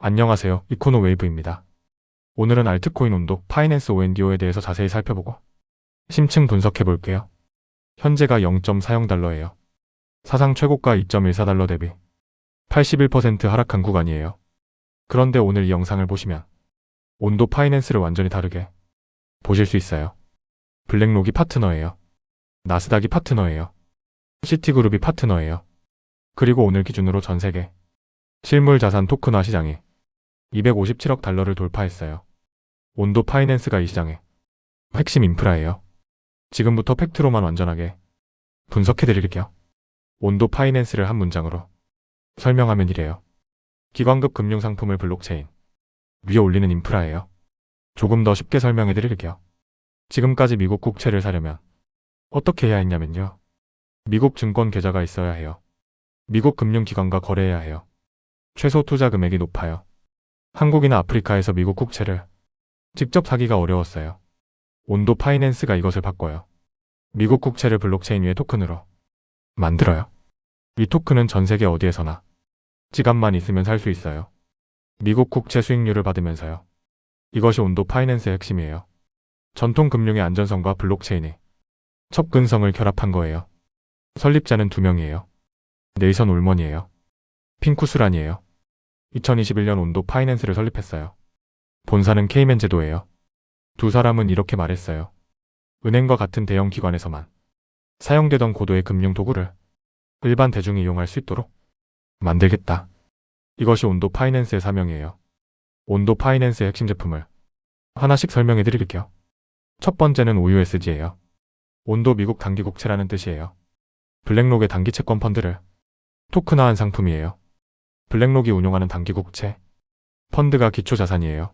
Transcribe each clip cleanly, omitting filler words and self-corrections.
안녕하세요. 이코노 웨이브입니다. 오늘은 알트코인 온도, 파이낸스 ONDO에 대해서 자세히 살펴보고 심층 분석해 볼게요. 현재가 0.40달러예요. 사상 최고가 2.14달러 대비 81% 하락한 구간이에요. 그런데 오늘 이 영상을 보시면 온도 파이낸스를 완전히 다르게 보실 수 있어요. 블랙록이 파트너예요. 나스닥이 파트너예요. 시티그룹이 파트너예요. 그리고 오늘 기준으로 전 세계 실물 자산 토큰화 시장이 257억 달러를 돌파했어요. 온도 파이낸스가 이 시장의 핵심 인프라예요. 지금부터 팩트로만 완전하게 분석해 드릴게요. 온도 파이낸스를 한 문장으로 설명하면 이래요. 기관급 금융상품을 블록체인 위에 올리는 인프라예요. 조금 더 쉽게 설명해 드릴게요. 지금까지 미국 국채를 사려면 어떻게 해야 했냐면요. 미국 증권 계좌가 있어야 해요. 미국 금융기관과 거래해야 해요. 최소 투자 금액이 높아요. 한국이나 아프리카에서 미국 국채를 직접 사기가 어려웠어요. 온도 파이낸스가 이것을 바꿔요. 미국 국채를 블록체인 위에 토큰으로 만들어요. 이 토큰은 전 세계 어디에서나 지갑만 있으면 살 수 있어요. 미국 국채 수익률을 받으면서요. 이것이 온도 파이낸스의 핵심이에요. 전통 금융의 안전성과 블록체인의 첩근성을 결합한 거예요. 설립자는 2명이에요. 네이선 올먼이에요. 핑쿠스란이에요. 2021년 온도 파이낸스를 설립했어요. 본사는 케이맨 제도예요. 두 사람은 이렇게 말했어요. 은행과 같은 대형 기관에서만 사용되던 고도의 금융 도구를 일반 대중이 이용할 수 있도록 만들겠다. 이것이 온도 파이낸스의 사명이에요. 온도 파이낸스의 핵심 제품을 하나씩 설명해 드릴게요. 첫 번째는 OUSG예요. 온도 미국 단기 국채라는 뜻이에요. 블랙록의 단기 채권 펀드를 토큰화한 상품이에요. 블랙록이 운용하는 단기 국채 펀드가 기초 자산이에요.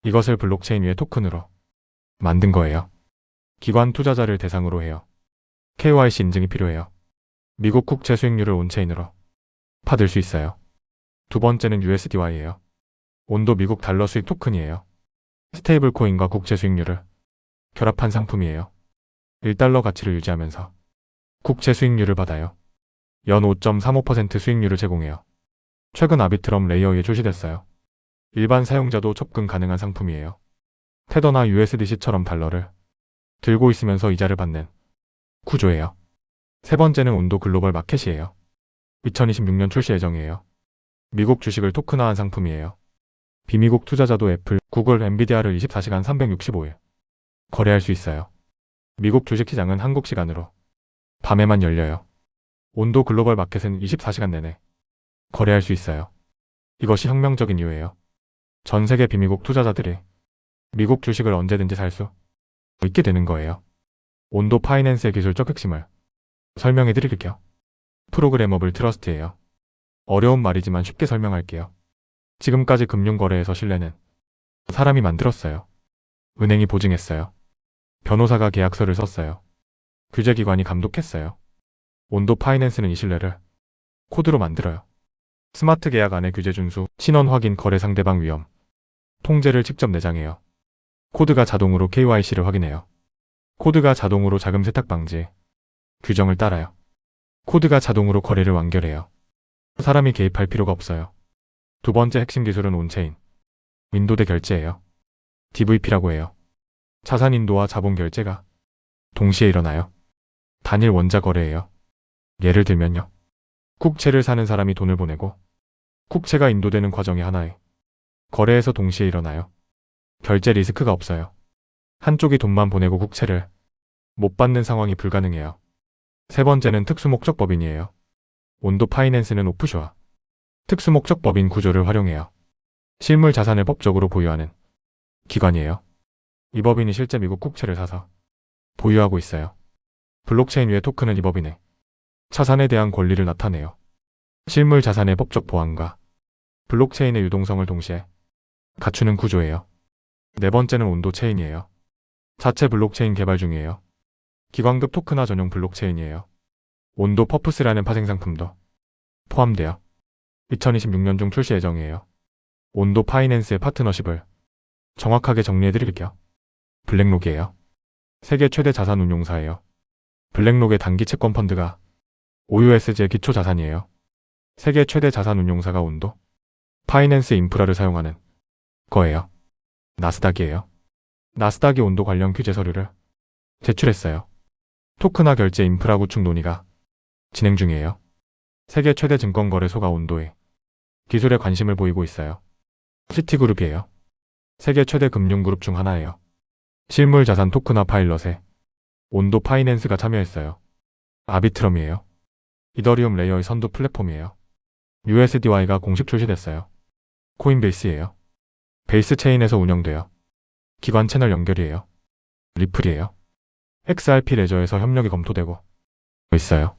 이것을 블록체인 위에 토큰으로 만든 거예요. 기관 투자자를 대상으로 해요. KYC 인증이 필요해요. 미국 국채 수익률을 온체인으로 받을 수 있어요. 두 번째는 USDY예요. 온도 미국 달러 수익 토큰이에요. 스테이블 코인과 국채 수익률을 결합한 상품이에요. 1달러 가치를 유지하면서 국채 수익률을 받아요. 연 5.35% 수익률을 제공해요. 최근 아비트럼 레이어에 출시됐어요. 일반 사용자도 접근 가능한 상품이에요. 테더나 USDC처럼 달러를 들고 있으면서 이자를 받는 구조예요. 세 번째는 온도 글로벌 마켓이에요. 2026년 출시 예정이에요. 미국 주식을 토큰화한 상품이에요. 비미국 투자자도 애플, 구글, 엔비디아를 24시간 365일 거래할 수 있어요. 미국 주식시장은 한국 시간으로 밤에만 열려요. 온도 글로벌 마켓은 24시간 내내 거래할 수 있어요. 이것이 혁명적인 이유예요. 전 세계 비미국 투자자들이 미국 주식을 언제든지 살 수 있게 되는 거예요. 온도 파이낸스의 기술적 핵심을 설명해 드릴게요. 프로그래머블 트러스트예요. 어려운 말이지만 쉽게 설명할게요. 지금까지 금융거래에서 신뢰는 사람이 만들었어요. 은행이 보증했어요. 변호사가 계약서를 썼어요. 규제기관이 감독했어요. 온도 파이낸스는 이 신뢰를 코드로 만들어요. 스마트 계약 안에 규제 준수, 신원 확인, 거래 상대방 위험, 통제를 직접 내장해요. 코드가 자동으로 KYC를 확인해요. 코드가 자동으로 자금 세탁 방지, 규정을 따라요. 코드가 자동으로 거래를 완결해요. 사람이 개입할 필요가 없어요. 두 번째 핵심 기술은 온체인, 윈도대 결제예요. DVP라고 해요. 자산 인도와 자본 결제가 동시에 일어나요. 단일 원자 거래예요. 예를 들면요. 국채를 사는 사람이 돈을 보내고 국채가 인도되는 과정이 하나의 거래에서 동시에 일어나요. 결제 리스크가 없어요. 한쪽이 돈만 보내고 국채를 못 받는 상황이 불가능해요. 세 번째는 특수목적 법인이에요. 온도 파이낸스는 오프쇼어, 특수목적 법인 구조를 활용해요. 실물 자산을 법적으로 보유하는 기관이에요. 이 법인이 실제 미국 국채를 사서 보유하고 있어요. 블록체인 위의 토큰은 이 법인의 자산에 대한 권리를 나타내요. 실물 자산의 법적 보안과 블록체인의 유동성을 동시에 갖추는 구조예요. 네 번째는 온도 체인이에요. 자체 블록체인 개발 중이에요. 기관급 토큰화 전용 블록체인이에요. 온도 퍼프스라는 파생상품도 포함되어 2026년 중 출시 예정이에요. 온도 파이낸스의 파트너십을 정확하게 정리해 드릴게요. 블랙록이에요. 세계 최대 자산 운용사예요. 블랙록의 단기 채권 펀드가 OUSG의 기초 자산이에요. 세계 최대 자산 운용사가 온도 파이낸스 인프라를 사용하는 거예요. 나스닥이에요. 나스닥이 온도 관련 규제 서류를 제출했어요. 토큰화 결제 인프라 구축 논의가 진행 중이에요. 세계 최대 증권거래소가 온도에 기술에 관심을 보이고 있어요. 시티그룹이에요. 세계 최대 금융그룹 중 하나예요. 실물 자산 토큰화 파일럿에 온도 파이낸스가 참여했어요. 아비트럼이에요. 이더리움 레이어의 선두 플랫폼이에요. USDY가 공식 출시됐어요. 코인베이스예요. 베이스 체인에서 운영돼요. 기관 채널 연결이에요. 리플이에요. XRP 레저에서 협력이 검토되고 있어요.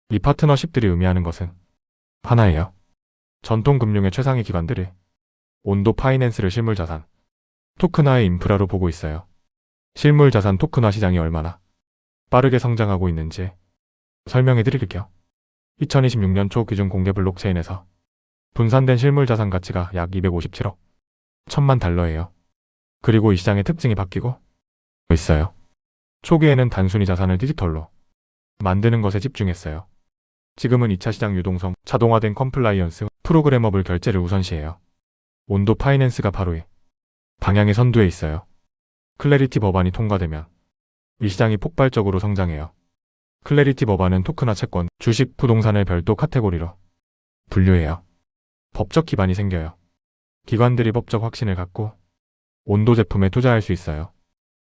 이 파트너십들이 의미하는 것은 하나예요. 전통 금융의 최상위 기관들이 온도 파이낸스를 실물자산 토큰화의 인프라로 보고 있어요. 실물자산 토큰화 시장이 얼마나 빠르게 성장하고 있는지 설명해 드릴게요. 2026년 초 기준 공개 블록체인에서 분산된 실물자산 가치가 약 257억 1000만 달러예요. 그리고 이 시장의 특징이 바뀌고 있어요. 초기에는 단순히 자산을 디지털로 만드는 것에 집중했어요. 지금은 2차 시장 유동성, 자동화된 컴플라이언스, 프로그래머블 결제를 우선시해요. 온도 파이낸스가 바로 이 방향의 선두에 있어요. 클래리티 법안이 통과되면 이 시장이 폭발적으로 성장해요. 클래리티 법안은 토큰화 채권, 주식, 부동산을 별도 카테고리로 분류해요. 법적 기반이 생겨요. 기관들이 법적 확신을 갖고 온도 제품에 투자할 수 있어요.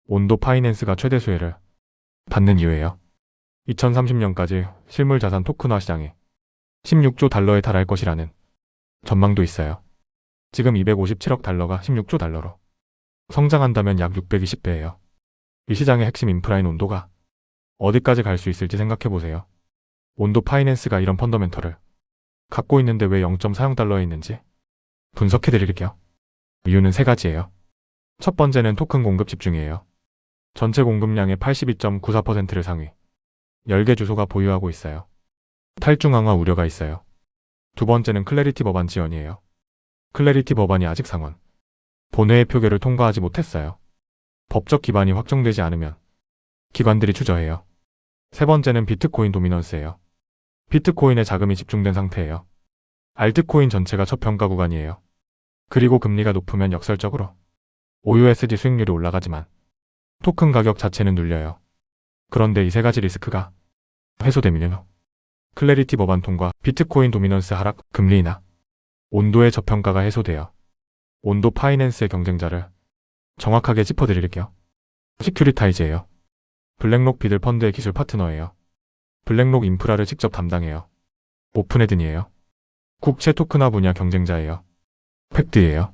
온도 파이낸스가 최대 수혜를 받는 이유예요. 2030년까지 실물 자산 토큰화 시장이 16조 달러에 달할 것이라는 전망도 있어요. 지금 257억 달러가 16조 달러로 성장한다면 약 620배예요. 이 시장의 핵심 인프라인 온도가 어디까지 갈 수 있을지 생각해보세요. 온도 파이낸스가 이런 펀더멘털을 갖고 있는데 왜 0.40달러에 있는지 분석해드릴게요. 이유는 세 가지예요. 첫 번째는 토큰 공급 집중이에요. 전체 공급량의 82.94%를 상위 10개 주소가 보유하고 있어요. 탈중앙화 우려가 있어요. 두 번째는 클래리티 법안 지연이에요. 클래리티 법안이 아직 상원 본회의 표결을 통과하지 못했어요. 법적 기반이 확정되지 않으면 기관들이 주저해요. 세 번째는 비트코인 도미넌스예요. 비트코인에 자금이 집중된 상태예요. 알트코인 전체가 저평가 구간이에요. 그리고 금리가 높으면 역설적으로 OUSD 수익률이 올라가지만 토큰 가격 자체는 눌려요. 그런데 이 세 가지 리스크가 해소되면 클래리티 법안 통과, 비트코인 도미넌스 하락, 금리 인하, 온도의 저평가가 해소돼요. 온도 파이낸스의 경쟁자를 정확하게 짚어드릴게요. 시큐리타이즈예요. 블랙록 비들 펀드의 기술 파트너예요. 블랙록 인프라를 직접 담당해요. 오픈헤든이에요. 국채 토큰화 분야 경쟁자예요. 팩드예요.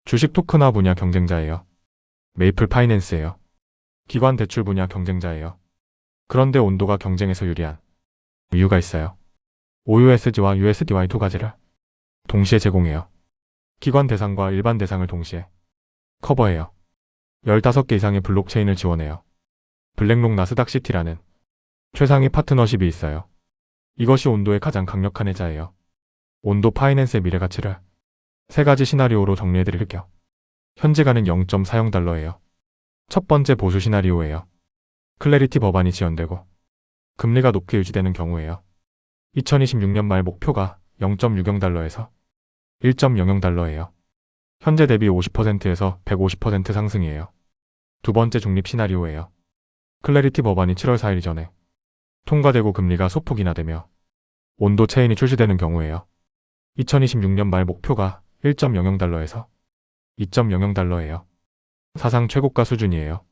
주식 토큰화 분야 경쟁자예요. 메이플 파이낸스예요. 기관 대출 분야 경쟁자예요. 그런데 온도가 경쟁에서 유리한 이유가 있어요. OUSG와 USDY 두 가지를 동시에 제공해요. 기관 대상과 일반 대상을 동시에 커버해요. 15개 이상의 블록체인을 지원해요. 블랙록 나스닥 시티라는 최상위 파트너십이 있어요. 이것이 온도의 가장 강력한 해자예요. 온도 파이낸스의 미래 가치를 세 가지 시나리오로 정리해드릴게요. 현재가는 0.40달러예요. 첫 번째 보수 시나리오예요. 클래리티 법안이 지연되고 금리가 높게 유지되는 경우예요. 2026년 말 목표가 0.60달러에서 1.00달러예요. 현재 대비 50%에서 150% 상승이에요. 두 번째 중립 시나리오예요. 클래리티 법안이 7월 4일 이전에 통과되고 금리가 소폭 인하되며 온도 체인이 출시되는 경우예요. 2026년 말 목표가 1.00달러에서 2.00달러예요. 사상 최고가 수준이에요.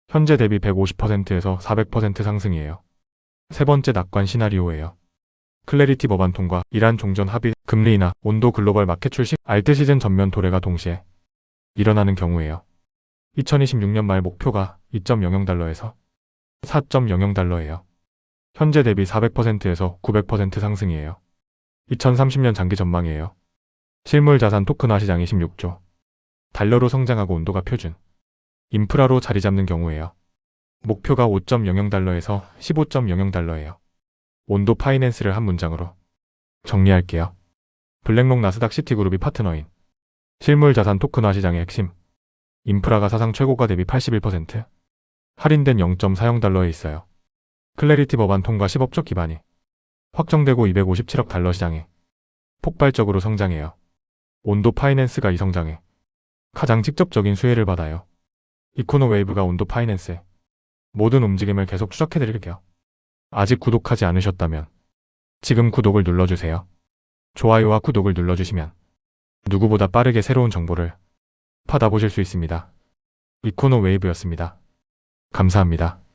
현재 대비 150%에서 400% 상승이에요. 세 번째 낙관 시나리오예요. 클래리티 법안 통과, 이란 종전 합의, 금리 인하, 온도 글로벌 마켓 출시, 알트 시즌 전면 도래가 동시에 일어나는 경우예요. 2026년 말 목표가 2.00달러에서 4.00달러예요. 현재 대비 400%에서 900% 상승이에요. 2030년 장기 전망이에요. 실물 자산 토큰화 시장이 16조 달러로 성장하고 온도가 표준 인프라로 자리 잡는 경우예요. 목표가 5.00달러에서 15.00달러예요. 온도 파이낸스를 한 문장으로 정리할게요. 블랙록 나스닥 시티그룹이 파트너인 실물 자산 토큰화 시장의 핵심 인프라가 사상 최고가 대비 81% 할인된 0.40달러에 있어요. 클래리티 법안 통과 10업적 기반이 확정되고 257억 달러 시장이 폭발적으로 성장해요. 온도 파이낸스가 이 성장에 가장 직접적인 수혜를 받아요. 이코노 웨이브가 온도 파이낸스의 모든 움직임을 계속 추적해드릴게요. 아직 구독하지 않으셨다면 지금 구독을 눌러주세요. 좋아요와 구독을 눌러주시면 누구보다 빠르게 새로운 정보를 받아보실 수 있습니다. 이코노 웨이브였습니다. 감사합니다.